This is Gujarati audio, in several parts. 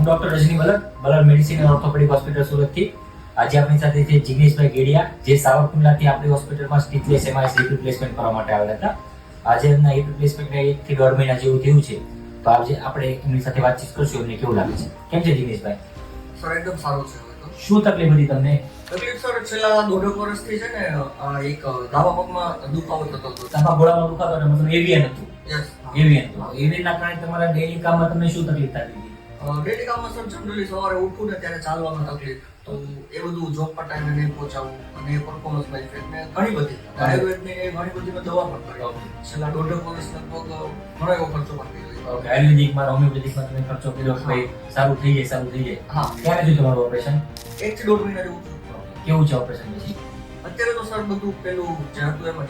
હું doctor Rajni Balar medicine and orthopaedic hospital સુરતથી. આજે આપણી સાથે છે જિગ્નેશભાઈ ગેડિયા, જે સાવરકુંડલાથી આપણી હોસ્પિટલમાં સ્ટીચલેસ એમઆરઆઈ હિપ રિપ્લેસમેન્ટ કરવા માટે આવેલા હતા. આજે એમના હિપ રિપ્લેસમેન્ટને 1 થી 1.5 મહિના જેવું થયું છે. તો આજે આપણે એમની સાથે વાતચીત કરશું, એમને કેવું લાગે છે. કેમ છે જિગ્નેશભાઈ? સર એકદમ સારું છે. શું તકલીફ હતી તમને? તકલીફ સર છેલ્લા 1.5 વર્ષથી છે ને એક ડાબા પગમાં દુખાવો થતો હતો. ડાબા ગોળામાં દુખાતો હતો, મતલબ એવિયન હતું. યસ, એવિયન હતું. એવિયનના કારણે તમારા ડેઈલી કામમાં તમને શું તકલીફ થતી હતી? ડેલી કામમાં સર જનરલી સવારે ઉઠું ને ત્યારે ચાલવામાં તકલીફ, તો એ બધું જોબ પર ટાઈમે નહીં પહોંચાવું અને પરફોર્મન્સમાં ઇફેક્ટ ને ઘણી બધી આયુર્વેદની ઘણી બધી મેં દવા પણ કરી. છેલ્લા 1.5 વર્ષ લગભગ ઘણો એવો ખર્ચો પણ કર્યો. ઓકે, આયુર્વેદિકમાં હોમિયોપેથિકમાં તમે ખર્ચો કર્યો કે ભાઈ સારું થઈ જાય. હા, ક્યારે થયું તમારું ઓપરેશન? 1 થી 1.5 મહિના જેવું થયું. કેવું છે ઓપરેશન પછી? અત્યારે તો સર બધું પેલું જે હતું એમાં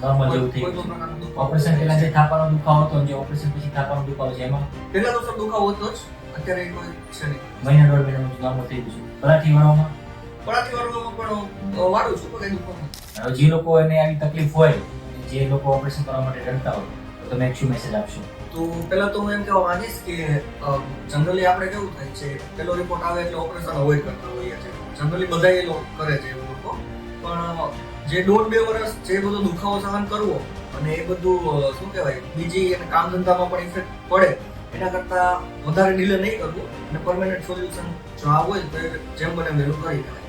નોર્મલ જેવું થઈ ગયું. ઓપરેશન પહેલા જે થાપાનો દુખાવો હતો, જે ઓપરેશન પછી થાપાનો દુખાવો છે, એમાં પહેલા તો સર દુખાવો હતો જ, અત્યારે કોઈ છે નહીં. મહિના 1.5 મહિનાનું નોર્મલ થઈ ગયું છે. પરાઠી વળવામાં પરાઠી વાળવામાં પણ વાળું છું, પણ કઈ દુખાવો નથી. હવે જે લોકો એને આવી તકલીફ હોય, જે લોકો ઓપરેશન કરવા માટે ડરતા હોય, તો તમે શું મેસેજ આપશો? તો પહેલા તો હું એમ કહેવા માંગીશ કે જનરલી આપણે કેવું થાય છે, પેલો રિપોર્ટ આવે એટલે ઓપરેશન અવોઇડ કરતા હોઈએ છીએ. જનરલી બધા એ લોકો કરે છે એવું લોકો, પણ જે 1.5-2 વર્ષ જે બધો દુખાવો સહન કરવો અને એ બધું શું કહેવાય બીજી અને કામ ધંધામાં પણ ઇફેક્ટ પડે, એના કરતાં વધારે ડિલે નહીં કરવું અને પરમેનન્ટ સોલ્યુશન જો આ હોય તો જેમ બને વહેલું કરી શકાય.